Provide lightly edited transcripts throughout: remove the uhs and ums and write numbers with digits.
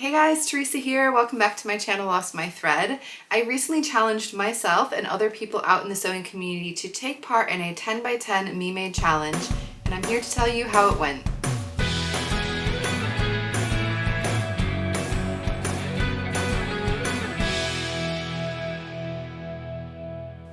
Hey guys, Teresa here. Welcome back to my channel, Lost My Thread. I recently challenged myself and other people out in the sewing community to take part in a 10 by 10 me-made challenge, and I'm here to tell you how it went.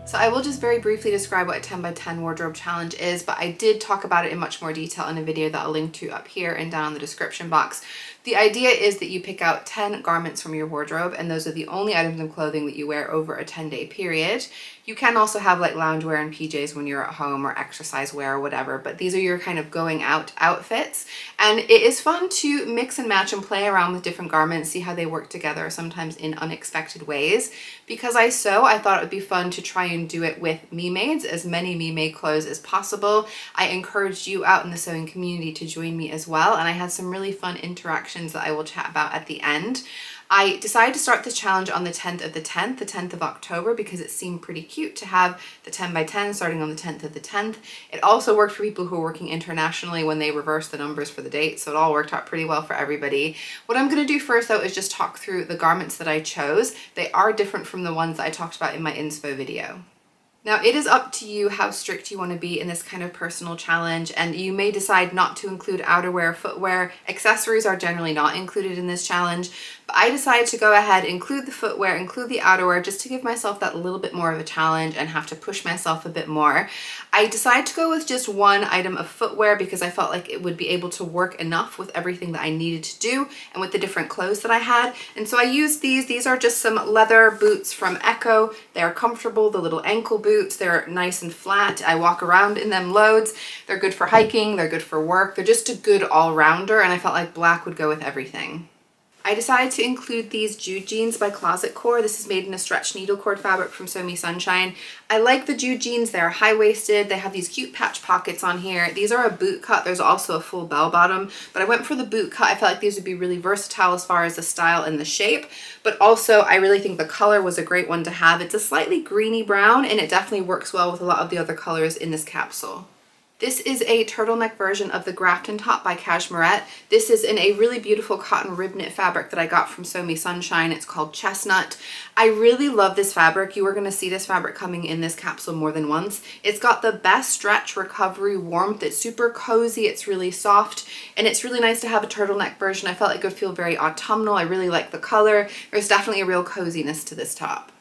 So I will just very briefly describe what a 10 by 10 wardrobe challenge is, but I did talk about it in much more detail in a video that I'll link to up here and down in the description box. The idea is that you pick out 10 garments from your wardrobe, and those are the only items of clothing that you wear over a 10-day period. You can also have like loungewear and PJs when you're at home, or exercise wear or whatever, but these are your kind of going out outfits. And it is fun to mix and match and play around with different garments, see how they work together, sometimes in unexpected ways. Because I sew, I thought it would be fun to try and do it with me-mades, as many me-made clothes as possible. I encouraged you out in the sewing community to join me as well, and I had some really fun interactions that I will chat about at the end. I decided to start the challenge on the 10th of the 10th, the 10th of October, because it seemed pretty cute to have the 10 by 10 starting on the 10th of the 10th. It also worked for people who are working internationally when they reverse the numbers for the date, so it all worked out pretty well for everybody. What I'm going to do first though is just talk through the garments that I chose. They are different from the ones that I talked about in my inspo video. Now, it is up to you how strict you want to be in this kind of personal challenge, and you may decide not to include outerwear, footwear. Accessories are generally not included in this challenge, but I decided to go ahead, include the footwear, include the outerwear, just to give myself that little bit more of a challenge and have to push myself a bit more. I decided to go with just one item of footwear because I felt like it would be able to work enough with everything that I needed to do and with the different clothes that I had. And so I used these. These are just some leather boots from Echo. They are comfortable, the little ankle boots. They're nice and flat. I walk around in them loads. They're good for hiking. They're good for work. They're just a good all-rounder, and I felt like black would go with everything. I decided to include these Jude jeans by Closet Core. This is made in a stretch needle cord fabric from Sew Me Sunshine. I like the Jude jeans. They're high-waisted. They have these cute patch pockets on here. These are a boot cut. There's also a full bell bottom, but I went for the boot cut. I felt like these would be really versatile as far as the style and the shape, but also I really think the color was a great one to have. It's a slightly greeny brown, and it definitely works well with a lot of the other colors in this capsule. This is a turtleneck version of the Grafton top by Cashmerette. This is in a really beautiful cotton rib knit fabric that I got from Sew Me Sunshine. It's called Chestnut. I really love this fabric. You are going to see this fabric coming in this capsule more than once. It's got the best stretch, recovery, warmth. It's super cozy. It's really soft, and it's really nice to have a turtleneck version. I felt like it would feel very autumnal. I really like the color. There's definitely a real coziness to this top.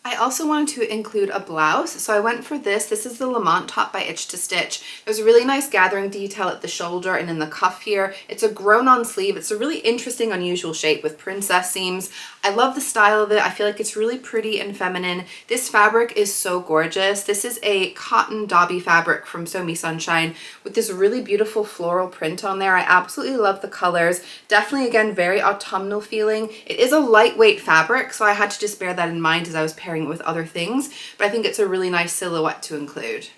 I also wanted to include a blouse, so I went for this. This is the Lamont top by Itch to Stitch. There's a really nice gathering detail at the shoulder and in the cuff here. It's a grown-on sleeve. It's a really interesting, unusual shape with princess seams. I love the style of it. I feel like it's really pretty and feminine. This fabric is so gorgeous. This is a cotton Dobby fabric from Sew Me Sunshine with this really beautiful floral print on there. I absolutely love the colors. Definitely, again, very autumnal feeling. It is a lightweight fabric, so I had to just bear that in mind as I was pairing it with other things, but I think it's a really nice silhouette to include.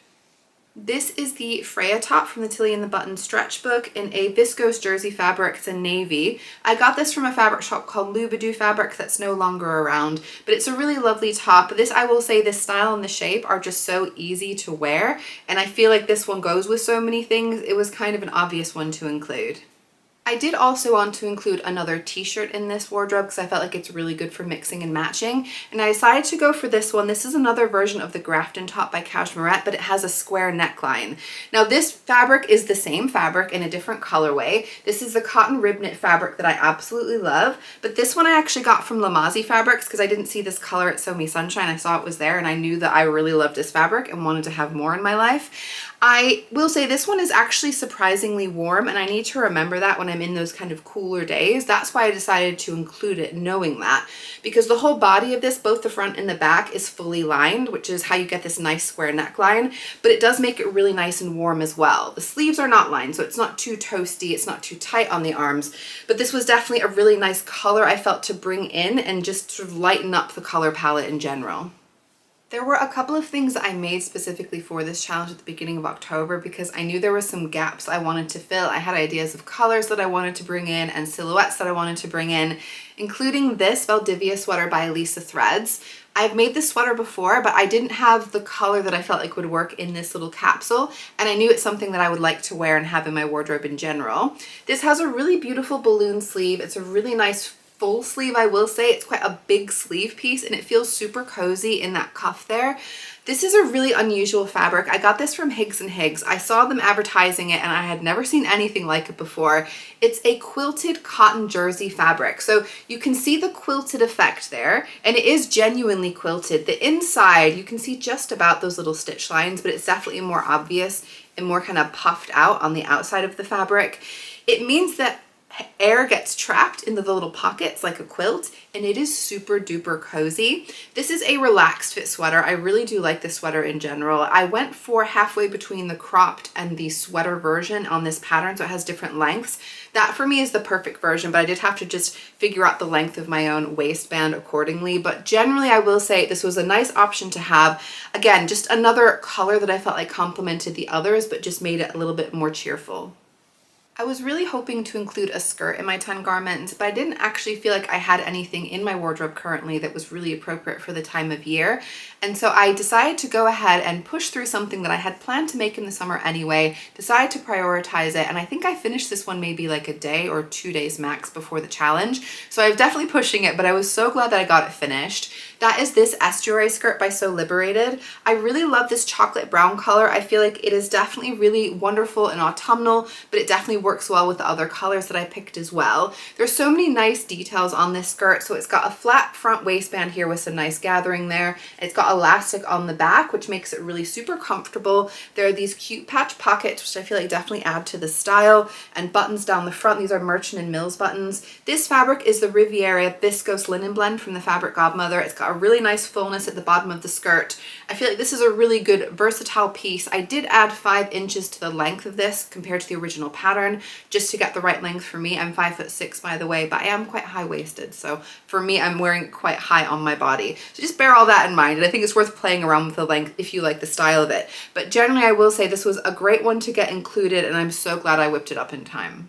This is the Freya top from the Tilly and the Button stretch book in a viscose jersey fabric. It's a navy. I got this from a fabric shop called Lubadoo Fabric that's no longer around, but it's a really lovely top. This, I will say, the style and the shape are just so easy to wear, and I feel like this one goes with so many things. It was kind of an obvious one to include. I did also want to include another t-shirt in this wardrobe because I felt like it's really good for mixing and matching, and I decided to go for this one. This is another version of the Grafton top by Cashmerette, but it has a square neckline. Now, this fabric is the same fabric in a different colorway. This is the cotton rib knit fabric that I absolutely love, but this one I actually got from Lamazi Fabrics because I didn't see this color at Sew Me Sunshine. I saw it was there, and I knew that I really loved this fabric and wanted to have more in my life. I will say this one is actually surprisingly warm, and I need to remember that when I'm in those kind of cooler days. That's why I decided to include it, knowing that, because the whole body of this, both the front and the back, is fully lined, which is how you get this nice square neckline, but it does make it really nice and warm as well. The sleeves are not lined, so it's not too toasty, it's not too tight on the arms, but this was definitely a really nice color I felt to bring in and just sort of lighten up the color palette in general. There were a couple of things that I made specifically for this challenge at the beginning of October because I knew there were some gaps I wanted to fill. I had ideas of colors that I wanted to bring in and silhouettes that I wanted to bring in, including this Valdivia sweater by Elisa Threads. I've made this sweater before, but I didn't have the color that I felt like would work in this little capsule, and I knew it's something that I would like to wear and have in my wardrobe in general. This has a really beautiful balloon sleeve. It's a really nice full sleeve, I will say. It's quite a big sleeve piece and it feels super cozy in that cuff there. This is a really unusual fabric. I got this from Higgs & Higgs. I saw them advertising it and I had never seen anything like it before. It's a quilted cotton jersey fabric. So you can see the quilted effect there, and it is genuinely quilted. The inside, you can see just about those little stitch lines, but it's definitely more obvious and more kind of puffed out on the outside of the fabric. It means that air gets trapped into the little pockets like a quilt, and it is super duper cozy. This is a relaxed fit sweater. I really do like this sweater in general. I went for halfway between the cropped and the sweater version on this pattern, so it has different lengths. That for me is the perfect version, but I did have to just figure out the length of my own waistband accordingly. But generally, I will say this was a nice option to have. Again, just another color that I felt like complemented the others, but just made it a little bit more cheerful. I was really hoping to include a skirt in my 10 garments, but I didn't actually feel like I had anything in my wardrobe currently that was really appropriate for the time of year. And so I decided to go ahead and push through something that I had planned to make in the summer anyway, decided to prioritize it, and I think I finished this one maybe like a day or 2 days max before the challenge. So I was definitely pushing it, but I was so glad that I got it finished. That is this estuary skirt by So Liberated. I really love this chocolate brown color. I feel like it is definitely really wonderful and autumnal, but it definitely works well with the other colors that I picked as well. There's so many nice details on this skirt. So it's got a flat front waistband here with some nice gathering there. It's got elastic on the back, which makes it really super comfortable. There are these cute patch pockets, which I feel like definitely add to the style, and buttons down the front. These are Merchant & Mills buttons. This fabric is the Riviera Viscose Linen Blend from the Fabric Godmother. It's got a really nice fullness at the bottom of the skirt. I feel like this is a really good versatile piece. I did add 5 inches to the length of this compared to the original pattern just to get the right length for me. I'm 5'6" by the way, but I am quite high-waisted. So for me, I'm wearing it quite high on my body. So just bear all that in mind. And I think it's worth playing around with the length if you like the style of it. But generally, I will say this was a great one to get included, and I'm so glad I whipped it up in time.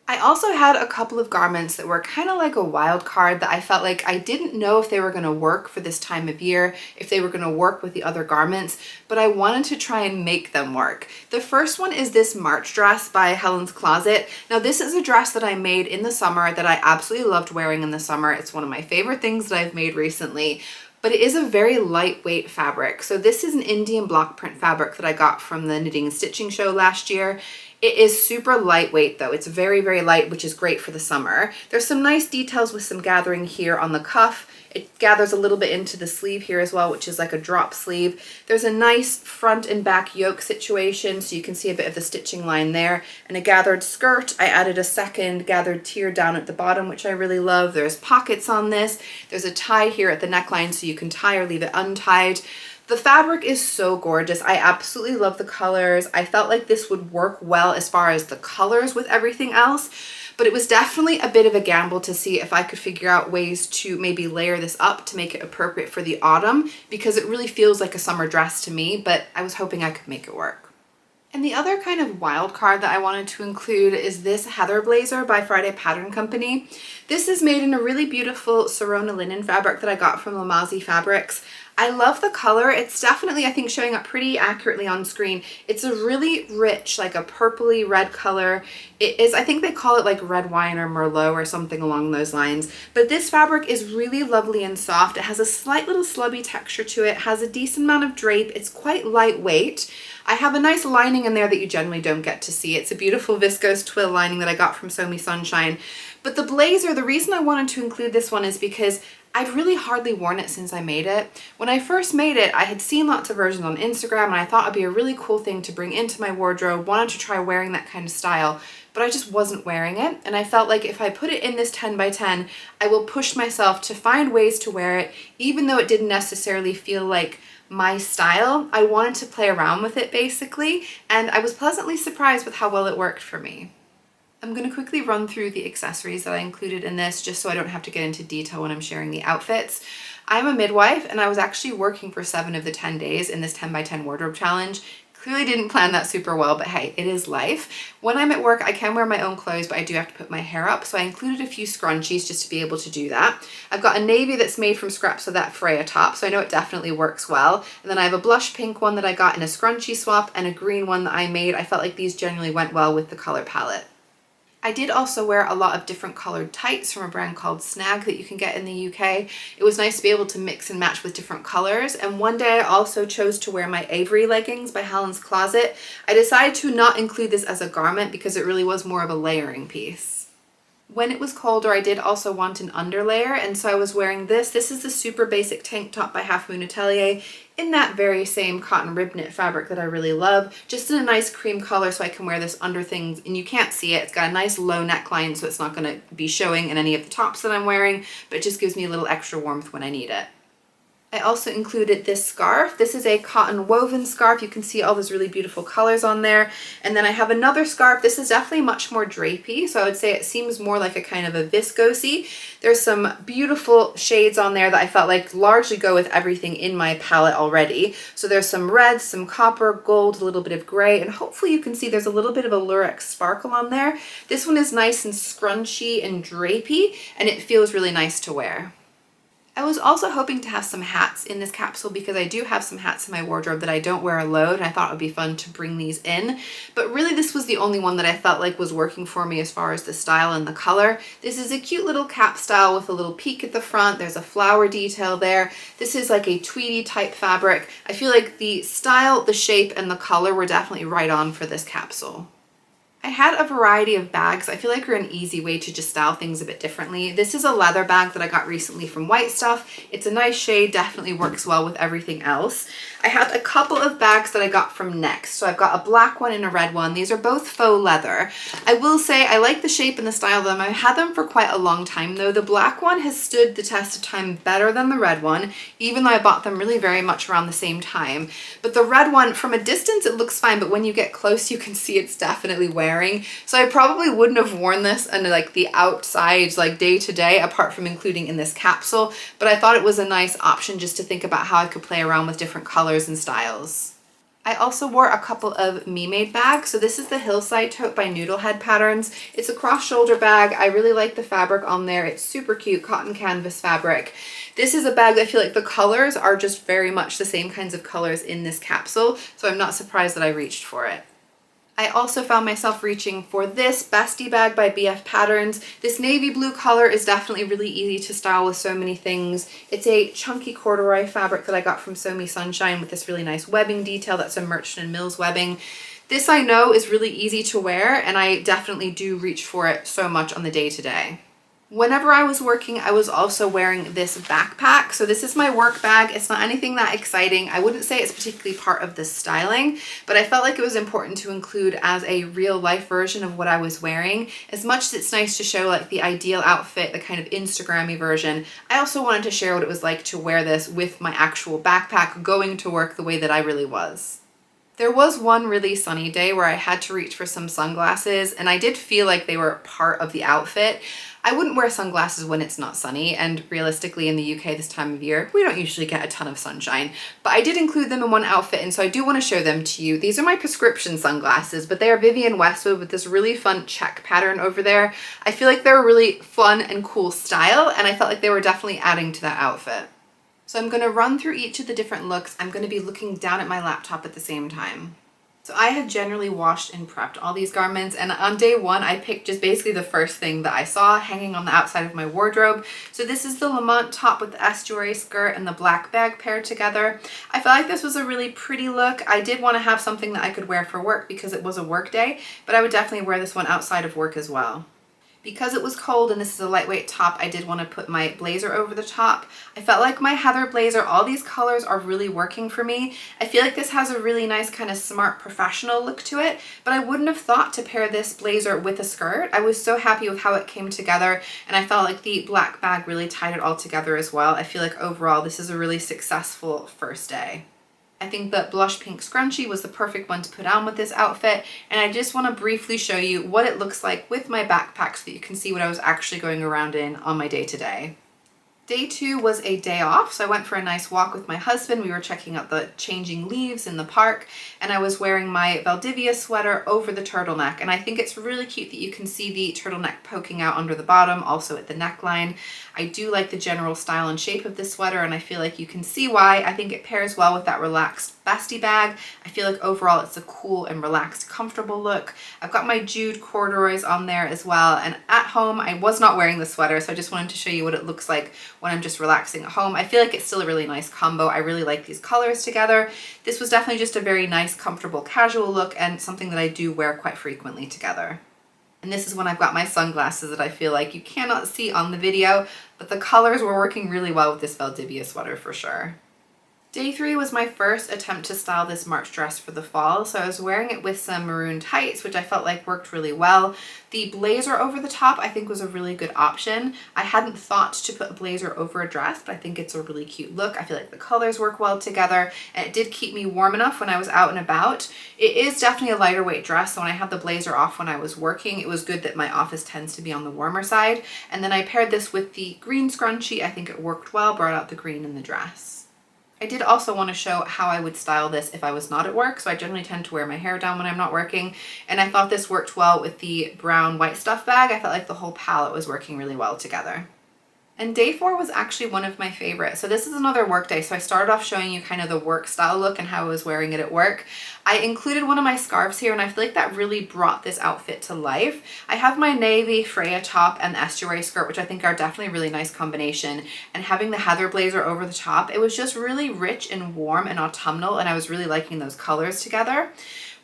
I also had a couple of garments that were kind of like a wild card that I felt like I didn't know if they were going to work for this time of year, if they were going to work with the other garments, but I wanted to try and make them work. The first one is this March dress by Helen's Closet. Now this is a dress that I made in the summer that I absolutely loved wearing in the summer. It's one of my favorite things that I've made recently. But it is a very lightweight fabric. So this is an Indian block print fabric that I got from the Knitting and Stitching show last year. It is super lightweight though. It's very, very light, which is great for the summer. There's some nice details with some gathering here on the cuff. It gathers a little bit into the sleeve here as well, which is like a drop sleeve. There's a nice front and back yoke situation, so you can see a bit of the stitching line there. And a gathered skirt. I added a second gathered tier down at the bottom, which I really love. There's pockets on this. There's a tie here at the neckline, so you can tie or leave it untied. The fabric is so gorgeous. I absolutely love the colors. I felt like this would work well as far as the colors with everything else, but it was definitely a bit of a gamble to see if I could figure out ways to maybe layer this up to make it appropriate for the autumn, because it really feels like a summer dress to me, but I was hoping I could make it work. And the other kind of wild card that I wanted to include is this Heather blazer by Friday Pattern Company. This is made in a really beautiful Sorona linen fabric that I got from Lamazi Fabrics. I love the color. It's definitely, I think, showing up pretty accurately on screen. It's a really rich, like a purpley red color. It is, I think they call it like red wine or Merlot or something along those lines. But this fabric is really lovely and soft. It has a slight little slubby texture to it, has a decent amount of drape. It's quite lightweight. I have a nice lining in there that you generally don't get to see. It's a beautiful viscose twill lining that I got from Sew Me Sunshine. But the blazer, the reason I wanted to include this one is because I've really hardly worn it since I made it. When I first made it, I had seen lots of versions on Instagram and I thought it'd be a really cool thing to bring into my wardrobe, wanted to try wearing that kind of style, but I just wasn't wearing it. And I felt like if I put it in this 10 by 10, I will push myself to find ways to wear it, even though it didn't necessarily feel like my style. I wanted to play around with it basically, and I was pleasantly surprised with how well it worked for me. I'm going to quickly run through the accessories that I included in this just so I don't have to get into detail when I'm sharing the outfits. I'm a midwife and I was actually working for 7 of the 10 days in this 10 by 10 wardrobe challenge. Clearly didn't plan that super well, but hey, it is life. When I'm at work, I can wear my own clothes, but I do have to put my hair up, so I included a few scrunchies just to be able to do that. I've got a navy that's made from scraps of that Freya top, so I know it definitely works well. And then I have a blush pink one that I got in a scrunchie swap and a green one that I made. I felt like these generally went well with the color palette. I did also wear a lot of different colored tights from a brand called Snag that you can get in the UK. It was nice to be able to mix and match with different colors. And one day I also chose to wear my Avery leggings by Helen's Closet. I decided to not include this as a garment because it really was more of a layering piece. When it was colder, I did also want an underlayer, and so I was wearing this. This is the super basic tank top by Half Moon Atelier in that very same cotton rib knit fabric that I really love, just in a nice cream color so I can wear this under things and you can't see it. It's got a nice low neckline so it's not going to be showing in any of the tops that I'm wearing, but it just gives me a little extra warmth when I need it. I also included this scarf. This is a cotton woven scarf. You can see all those really beautiful colors on there. And then I have another scarf. This is definitely much more drapey, so I would say it seems more like a kind of a viscosy. There's some beautiful shades on there that I felt like largely go with everything in my palette already. So there's some reds, some copper, gold, a little bit of gray, and hopefully you can see there's a little bit of a lurex sparkle on there. This one is nice and scrunchy and drapey, and it feels really nice to wear. I was also hoping to have some hats in this capsule because I do have some hats in my wardrobe that I don't wear a load, and I thought it would be fun to bring these in. But really this was the only one that I felt like was working for me as far as the style and the color. This is a cute little cap style with a little peak at the front. There's a flower detail there. This is like a tweedy type fabric. I feel like the style, the shape, and the color were definitely right on for this capsule. I had a variety of bags. I feel like are an easy way to just style things a bit differently. This is a leather bag that I got recently from White Stuff. It's a nice shade, definitely works well with everything else. I had a couple of bags that I got from Next. So I've got a black one and a red one. These are both faux leather. I will say I like the shape and the style of them. I've had them for quite a long time though. The black one has stood the test of time better than the red one, even though I bought them really very much around the same time. But the red one, from a distance it looks fine, but when you get close you can see it's definitely wearing. So I probably wouldn't have worn this in like the outside, like day to day, apart from including in this capsule, but I thought it was a nice option just to think about how I could play around with different colors and styles. I also wore a couple of me-made bags. So this is the Hillside Tote by Noodlehead Patterns. It's a cross-shoulder bag. I really like the fabric on there. It's super cute, cotton canvas fabric. This is a bag I feel like the colors are just very much the same kinds of colors in this capsule, so I'm not surprised that I reached for it. I also found myself reaching for this Bestie bag by BF Patterns. This navy blue color is definitely really easy to style with so many things. It's a chunky corduroy fabric that I got from So Me Sunshine with this really nice webbing detail. That's a Merchant & Mills webbing. This I know is really easy to wear, and I definitely do reach for it so much on the day-to-day. Whenever I was working, I was also wearing this backpack. So this is my work bag. It's not anything that exciting. I wouldn't say it's particularly part of the styling, but I felt like it was important to include as a real life version of what I was wearing. As much as it's nice to show like the ideal outfit, the kind of Instagrammy version, I also wanted to share what it was like to wear this with my actual backpack going to work the way that I really was. There was one really sunny day where I had to reach for some sunglasses, and I did feel like they were part of the outfit. I wouldn't wear sunglasses when it's not sunny, and realistically in the UK this time of year, we don't usually get a ton of sunshine, but I did include them in one outfit, and so I do want to show them to you. These are my prescription sunglasses, but they are Vivienne Westwood with this really fun check pattern over there. I feel like they're a really fun and cool style, and I felt like they were definitely adding to that outfit. So I'm going to run through each of the different looks. I'm going to be looking down at my laptop at the same time. So I have generally washed and prepped all these garments, and on day one I picked just basically the first thing that I saw hanging on the outside of my wardrobe. So this is the Lamont top with the estuary skirt and the black bag paired together. I felt like this was a really pretty look. I did want to have something that I could wear for work because it was a work day, but I would definitely wear this one outside of work as well. Because it was cold and this is a lightweight top, I did want to put my blazer over the top. I felt like my heather blazer, all these colors are really working for me. I feel like this has a really nice kind of smart professional look to it, but I wouldn't have thought to pair this blazer with a skirt. I was so happy with how it came together, and I felt like the black bag really tied it all together as well. I feel like overall this is a really successful first day. I think the blush pink scrunchie was the perfect one to put on with this outfit, and I just want to briefly show you what it looks like with my backpack so that you can see what I was actually going around in on my day-to-day. Day 2 was a day off, so I went for a nice walk with my husband. We were checking out the changing leaves in the park, and I was wearing my Valdivia sweater over the turtleneck. And I think it's really cute that you can see the turtleneck poking out under the bottom, also at the neckline. I do like the general style and shape of this sweater, and I feel like you can see why. I think it pairs well with that relaxed bestie bag. I feel like overall it's a cool and relaxed, comfortable look. I've got my Jude corduroys on there as well, and at home I was not wearing the sweater, so I just wanted to show you what it looks like when I'm just relaxing at home. I feel like it's still a really nice combo. I really like these colors together. This was definitely just a very nice, comfortable, casual look and something that I do wear quite frequently together. And this is when I've got my sunglasses that I feel like you cannot see on the video, but the colors were working really well with this Valdivia sweater for sure. Day 3 was my first attempt to style this March dress for the fall, so I was wearing it with some maroon tights, which I felt like worked really well. The blazer over the top I think was a really good option. I hadn't thought to put a blazer over a dress, but I think it's a really cute look. I feel like the colors work well together, and it did keep me warm enough when I was out and about. It is definitely a lighter weight dress, so when I had the blazer off when I was working, it was good that my office tends to be on the warmer side. And then I paired this with the green scrunchie. I think it worked well, brought out the green in the dress. I did also want to show how I would style this if I was not at work. So I generally tend to wear my hair down when I'm not working. And I thought this worked well with the brown white stuff bag. I felt like the whole palette was working really well together. And day 4 was actually one of my favorites. So this is another work day. So I started off showing you kind of the work style look and how I was wearing it at work. I included one of my scarves here, and I feel like that really brought this outfit to life. I have my navy Freya top and the estuary skirt, which I think are definitely a really nice combination. And having the heather blazer over the top, it was just really rich and warm and autumnal, and I was really liking those colors together.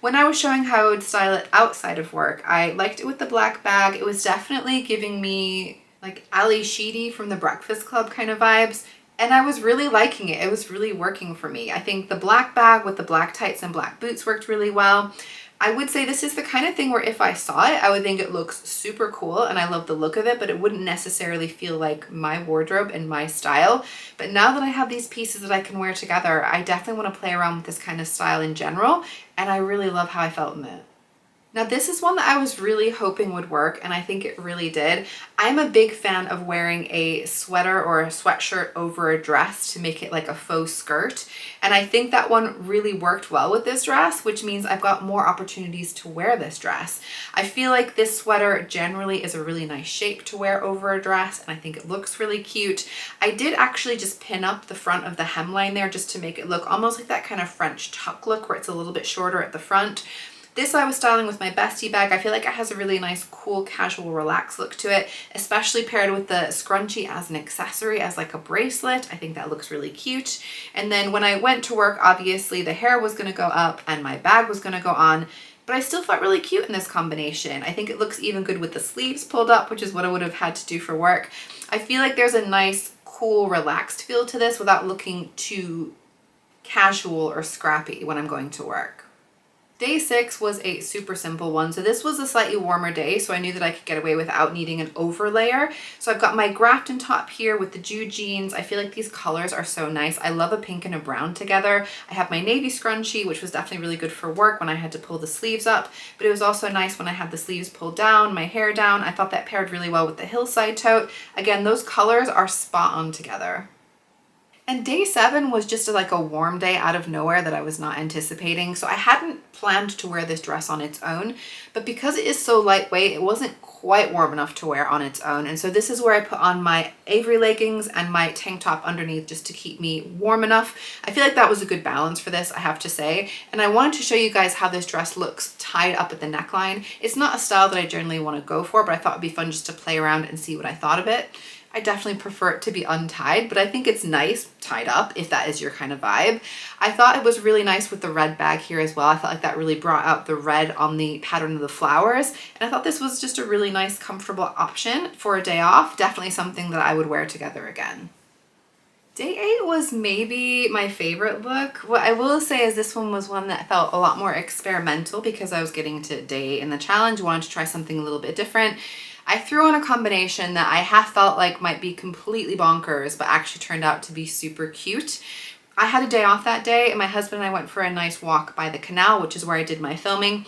When I was showing how I would style it outside of work, I liked it with the black bag. It was definitely giving me like Ali Sheedy from the Breakfast Club kind of vibes, and I was really liking it. It was really working for me. I think the black bag with the black tights and black boots worked really well. I would say this is the kind of thing where if I saw it, I would think it looks super cool and I love the look of it, but it wouldn't necessarily feel like my wardrobe and my style. But now that I have these pieces that I can wear together, I definitely want to play around with this kind of style in general, and I really love how I felt in it. Now this is one that I was really hoping would work, and I think it really did. I'm a big fan of wearing a sweater or a sweatshirt over a dress to make it like a faux skirt, and I think that one really worked well with this dress, which means I've got more opportunities to wear this dress. I feel like this sweater generally is a really nice shape to wear over a dress, and I think it looks really cute. I did actually just pin up the front of the hemline there just to make it look almost like that kind of French tuck look where it's a little bit shorter at the front. This I was styling with my bestie bag. I feel like it has a really nice, cool, casual, relaxed look to it, especially paired with the scrunchie as an accessory, as like a bracelet. I think that looks really cute. And then when I went to work, obviously the hair was gonna go up and my bag was gonna go on, but I still felt really cute in this combination. I think it looks even good with the sleeves pulled up, which is what I would have had to do for work. I feel like there's a nice, cool, relaxed feel to this without looking too casual or scrappy when I'm going to work. Day 6 was a super simple one. So this was a slightly warmer day, so I knew that I could get away without needing an over layer. So I've got my Grafton top here with the Jude jeans. I feel like these colors are so nice. I love a pink and a brown together. I have my navy scrunchie, which was definitely really good for work when I had to pull the sleeves up, but it was also nice when I had the sleeves pulled down, my hair down. I thought that paired really well with the hillside tote. Again, those colors are spot on together. And day 7 was just like a warm day out of nowhere that I was not anticipating. So I hadn't planned to wear this dress on its own, but because it is so lightweight, it wasn't quite warm enough to wear on its own. And so this is where I put on my Avery leggings and my tank top underneath just to keep me warm enough. I feel like that was a good balance for this, I have to say. And I wanted to show you guys how this dress looks tied up at the neckline. It's not a style that I generally want to go for, but I thought it'd be fun just to play around and see what I thought of it. I definitely prefer it to be untied, but I think it's nice tied up if that is your kind of vibe. I thought it was really nice with the red bag here as well. I felt like that really brought out the red on the pattern of the flowers. And I thought this was just a really nice, comfortable option for a day off. Definitely something that I would wear together again. Day 8 was maybe my favorite look. What I will say is this one was one that felt a lot more experimental because I was getting to day 8 in the challenge, wanted to try something a little bit different. I threw on a combination that I half felt like might be completely bonkers, but actually turned out to be super cute. I had a day off that day, and my husband and I went for a nice walk by the canal, which is where I did my filming.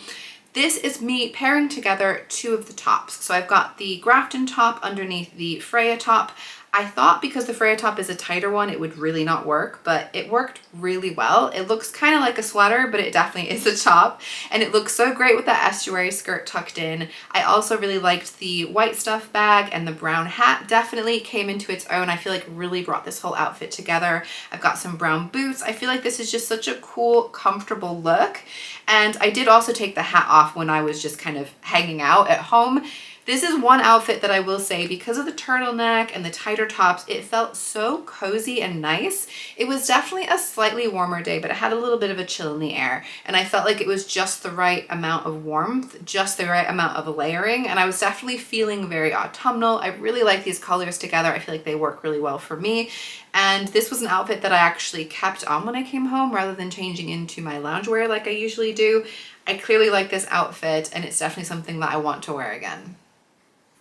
This is me pairing together two of the tops. So I've got the Grafton top underneath the Freya top. I thought because the Freya top is a tighter one, it would really not work, but it worked really well. It looks kind of like a sweater, but it definitely is a top, and it looks so great with that estuary skirt tucked in. I also really liked the white stuff bag, and the brown hat definitely came into its own. I feel like it really brought this whole outfit together. I've got some brown boots. I feel like this is just such a cool, comfortable look. And I did also take the hat off when I was just kind of hanging out at home. This is one outfit that I will say, because of the turtleneck and the tighter tops, it felt so cozy and nice. It was definitely a slightly warmer day, but it had a little bit of a chill in the air. And I felt like it was just the right amount of warmth, just the right amount of layering. And I was definitely feeling very autumnal. I really like these colors together. I feel like they work really well for me. And this was an outfit that I actually kept on when I came home rather than changing into my loungewear like I usually do. I clearly like this outfit, and it's definitely something that I want to wear again.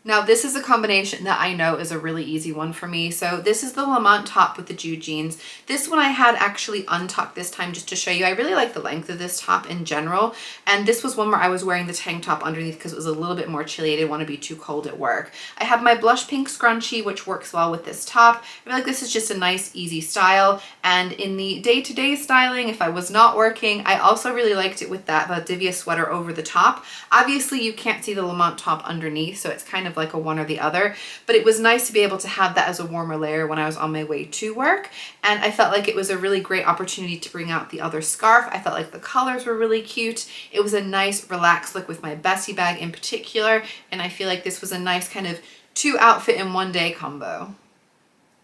Now this is a combination that I know is a really easy one for me. So this is the Lamont top with the Jude jeans. This one I had actually untucked this time just to show you. I really like the length of this top in general. And this was one where I was wearing the tank top underneath because it was a little bit more chilly. I didn't want to be too cold at work. I have my blush pink scrunchie, which works well with this top. I feel like this is just a nice, easy style. And in the day-to-day styling, if I was not working, I also really liked it with that Valdivia sweater over the top. Obviously, you can't see the Lamont top underneath, so it's kind of like a one or the other, but it was nice to be able to have that as a warmer layer when I was on my way to work. And I felt like it was a really great opportunity to bring out the other scarf. I felt like the colors were really cute. It was a nice relaxed look with my Bessie bag in particular, and I feel like this was a nice kind of 2 outfit in 1 day combo.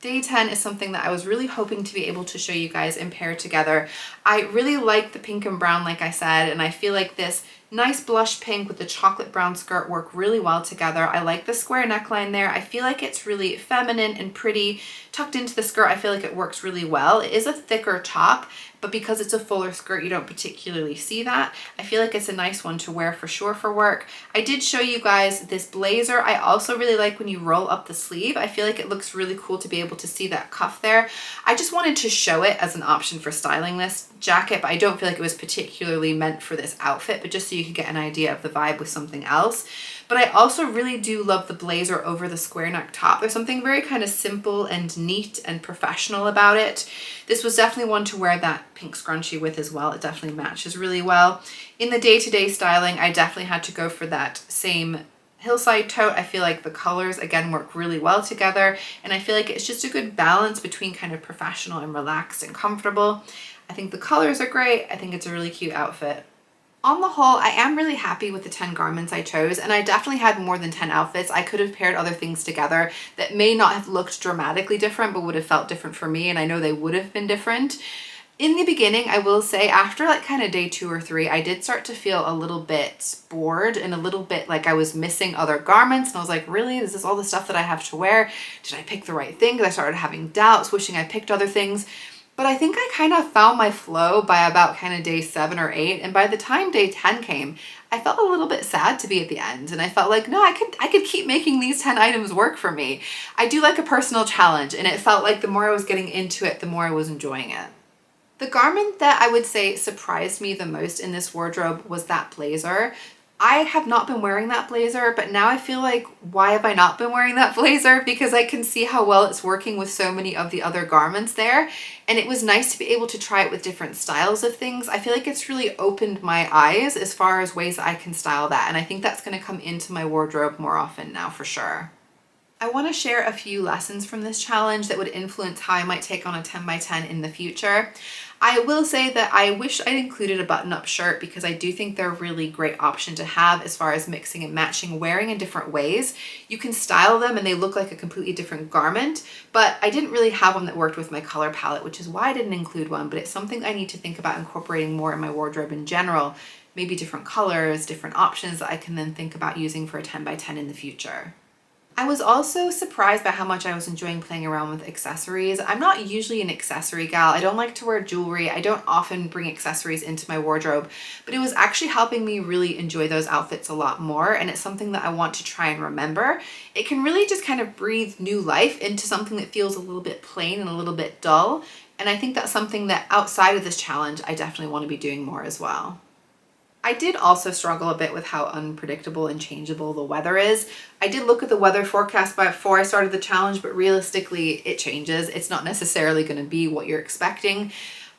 Day 10 is something that I was really hoping to be able to show you guys and pair together. I really like the pink and brown, like I said, and I feel like this nice blush pink with the chocolate brown skirt work really well together. I like the square neckline there. I feel like it's really feminine and pretty. Tucked into the skirt, I feel like it works really well. It is a thicker top, but because it's a fuller skirt, you don't particularly see that. I feel like it's a nice one to wear for sure for work. I did show you guys this blazer. I also really like when you roll up the sleeve. I feel like it looks really cool to be able to see that cuff there. I just wanted to show it as an option for styling this jacket, but I don't feel like it was particularly meant for this outfit, but just so you could get an idea of the vibe with something else. But I also really do love the blazer over the square neck top. There's something very kind of simple and neat and professional about it. This was definitely one to wear that pink scrunchie with as well. It definitely matches really well. In the day-to-day styling, I definitely had to go for that same hillside tote. I feel like the colors again work really well together, and I feel like it's just a good balance between kind of professional and relaxed and comfortable. I think the colors are great. I think it's a really cute outfit. On the whole, I am really happy with the 10 garments I chose, and I definitely had more than 10 outfits. I could have paired other things together that may not have looked dramatically different, but would have felt different for me, and I know they would have been different. In the beginning, I will say, after like kind of day 2 or 3, I did start to feel a little bit bored and a little bit like I was missing other garments, and I was like, really? Is this all the stuff that I have to wear? Did I pick the right thing? Because I started having doubts, wishing I picked other things. But I think I kind of found my flow by about kind of day 7 or 8. And by the time day 10 came, I felt a little bit sad to be at the end. And I felt like, no, I could keep making these 10 items work for me. I do like a personal challenge, and it felt like the more I was getting into it, the more I was enjoying it. The garment that I would say surprised me the most in this wardrobe was that blazer. I have not been wearing that blazer, but now I feel like, why have I not been wearing that blazer? Because I can see how well it's working with so many of the other garments there. And it was nice to be able to try it with different styles of things. I feel like it's really opened my eyes as far as ways that I can style that. And I think that's going to come into my wardrobe more often now for sure. I want to share a few lessons from this challenge that would influence how I might take on a 10 by 10 in the future. I will say that I wish I'd included a button-up shirt because I do think they're a really great option to have as far as mixing and matching, wearing in different ways. You can style them and they look like a completely different garment, but I didn't really have one that worked with my color palette, which is why I didn't include one, but it's something I need to think about incorporating more in my wardrobe in general. Maybe different colors, different options that I can then think about using for a 10 by 10 in the future. I was also surprised by how much I was enjoying playing around with accessories. I'm not usually an accessory gal. I don't like to wear jewelry. I don't often bring accessories into my wardrobe, but it was actually helping me really enjoy those outfits a lot more, and it's something that I want to try and remember. It can really just kind of breathe new life into something that feels a little bit plain and a little bit dull, and I think that's something that outside of this challenge I definitely want to be doing more as well. I did also struggle a bit with how unpredictable and changeable the weather is. I did look at the weather forecast before I started the challenge, but realistically it changes. It's not necessarily going to be what you're expecting.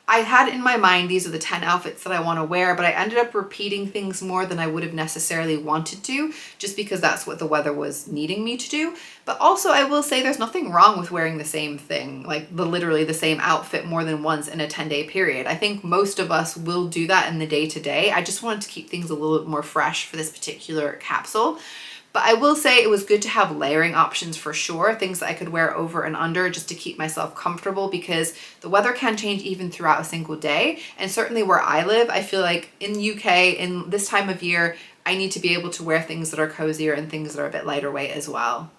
I had in my mind these are the 10 outfits that I want to wear, but I ended up repeating things more than I would have necessarily wanted to, just because that's what the weather was needing me to do. But also I will say there's nothing wrong with wearing the same thing, like literally the same outfit more than once in a 10-day period. I think most of us will do that in the day-to-day. I just wanted to keep things a little bit more fresh for this particular capsule. But I will say it was good to have layering options for sure, things that I could wear over and under just to keep myself comfortable, because the weather can change even throughout a single day. And certainly where I live, I feel like in UK, in this time of year, I need to be able to wear things that are cozier and things that are a bit lighter weight as well.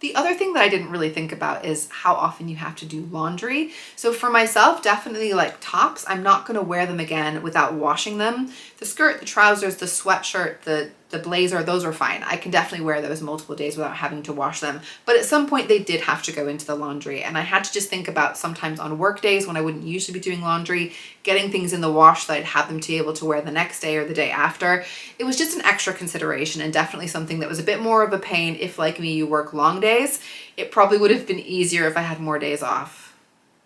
The other thing that I didn't really think about is how often you have to do laundry. So for myself, definitely like tops, I'm not going to wear them again without washing them. The skirt, the trousers, the sweatshirt, the blazer, those are fine. I can definitely wear those multiple days without having to wash them. But at some point they did have to go into the laundry, and I had to just think about sometimes on work days when I wouldn't usually be doing laundry, getting things in the wash that I'd have them to be able to wear the next day or the day after. It was just an extra consideration, and definitely something that was a bit more of a pain if, like me, you work long days. It probably would have been easier if I had more days off.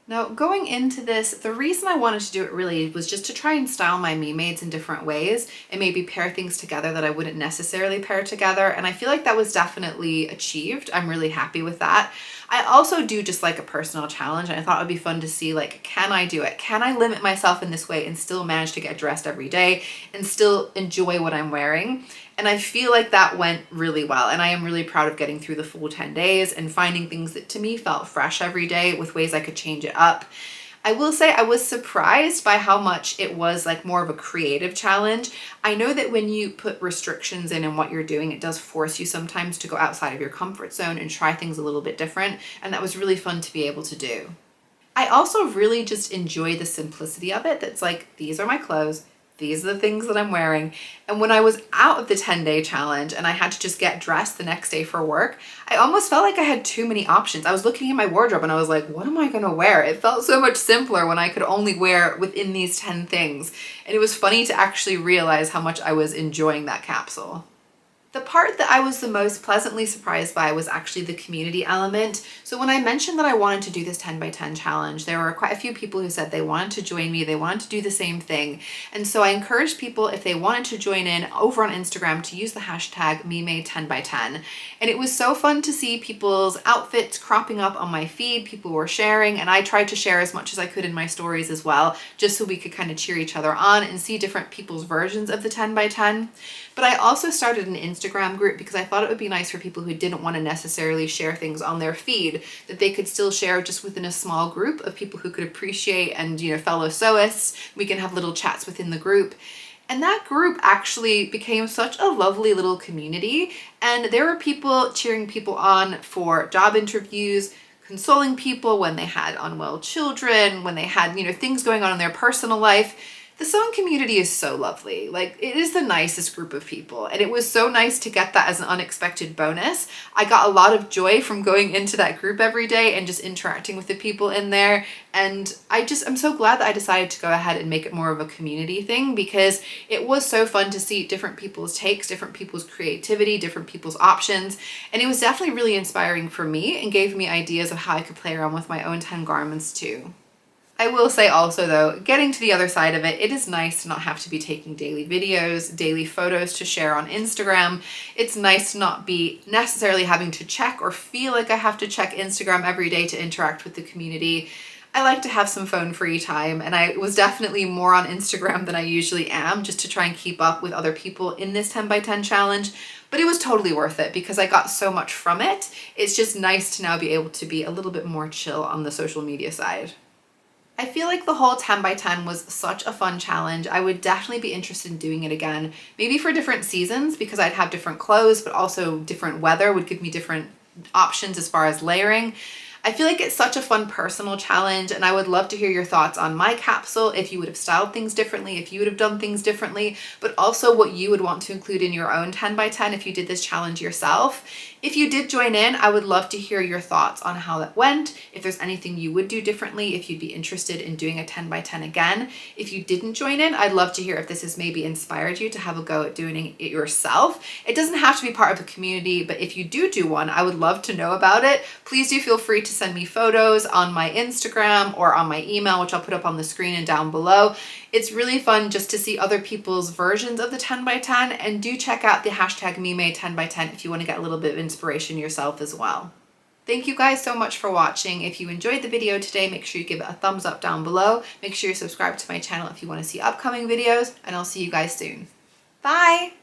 Now, going into this, the reason I wanted to do it really was just to try and style my me-mades in different ways and maybe pair things together that I wouldn't necessarily pair together. And I feel like that was definitely achieved. I'm really happy with that. I also do just like a personal challenge, and I thought it would be fun to see, like, can I do it? Can I limit myself in this way and still manage to get dressed every day and still enjoy what I'm wearing? And I feel like that went really well. And I am really proud of getting through the full 10 days and finding things that to me felt fresh every day with ways I could change it up. I will say I was surprised by how much it was like more of a creative challenge. I know that when you put restrictions in what you're doing, it does force you sometimes to go outside of your comfort zone and try things a little bit different. And that was really fun to be able to do. I also really just enjoy the simplicity of it. That's like, these are my clothes. These are the things that I'm wearing. And when I was out of the 10-day challenge and I had to just get dressed the next day for work, I almost felt like I had too many options. I was looking at my wardrobe and I was like, what am I gonna wear? It felt so much simpler when I could only wear within these 10 things. And it was funny to actually realize how much I was enjoying that capsule. The part that I was the most pleasantly surprised by was actually the community element. So when I mentioned that I wanted to do this 10 by 10 challenge, there were quite a few people who said they wanted to join me, they wanted to do the same thing. And so I encouraged people, if they wanted to join in over on Instagram, to use the hashtag MeMade10by10. And it was so fun to see people's outfits cropping up on my feed, people were sharing, and I tried to share as much as I could in my stories as well, just so we could kind of cheer each other on and see different people's versions of the 10 by 10. But I also started an Instagram group because I thought it would be nice for people who didn't want to necessarily share things on their feed, that they could still share just within a small group of people who could appreciate and, fellow sewists. We can have little chats within the group. And that group actually became such a lovely little community. And there were people cheering people on for job interviews, consoling people when they had unwell children, when they had, things going on in their personal life. The sewing community is so lovely. Like, it is the nicest group of people, and it was so nice to get that as an unexpected bonus. I got a lot of joy from going into that group every day and just interacting with the people in there, and I'm so glad that I decided to go ahead and make it more of a community thing, because it was so fun to see different people's takes, different people's creativity, different people's options, and it was definitely really inspiring for me and gave me ideas of how I could play around with my own 10 garments too. I will say also though, getting to the other side of it, it is nice to not have to be taking daily videos, daily photos to share on Instagram. It's nice to not be necessarily having to check or feel like I have to check Instagram every day to interact with the community. I like to have some phone free time, and I was definitely more on Instagram than I usually am, just to try and keep up with other people in this 10 by 10 challenge. But it was totally worth it because I got so much from it. It's just nice to now be able to be a little bit more chill on the social media side. I feel like the whole 10 by 10 was such a fun challenge. I would definitely be interested in doing it again, maybe for different seasons, because I'd have different clothes, but also different weather would give me different options as far as layering. I feel like it's such a fun personal challenge, and I would love to hear your thoughts on my capsule, if you would have styled things differently, if you would have done things differently, but also what you would want to include in your own 10 by 10 if you did this challenge yourself. If you did join in, I would love to hear your thoughts on how that went, if there's anything you would do differently, if you'd be interested in doing a 10 by 10 again. If you didn't join in, I'd love to hear if this has maybe inspired you to have a go at doing it yourself. It doesn't have to be part of a community, but if you do one, I would love to know about it. Please do feel free to send me photos on my Instagram or on my email, which I'll put up on the screen and down below. It's really fun just to see other people's versions of the 10 by 10, and do check out the hashtag #MeMade10by10 if you want to get a little bit of inspiration yourself as well. Thank you guys so much for watching. If you enjoyed the video today, make sure you give it a thumbs up down below. Make sure you subscribe to my channel if you want to see upcoming videos, and I'll see you guys soon. Bye!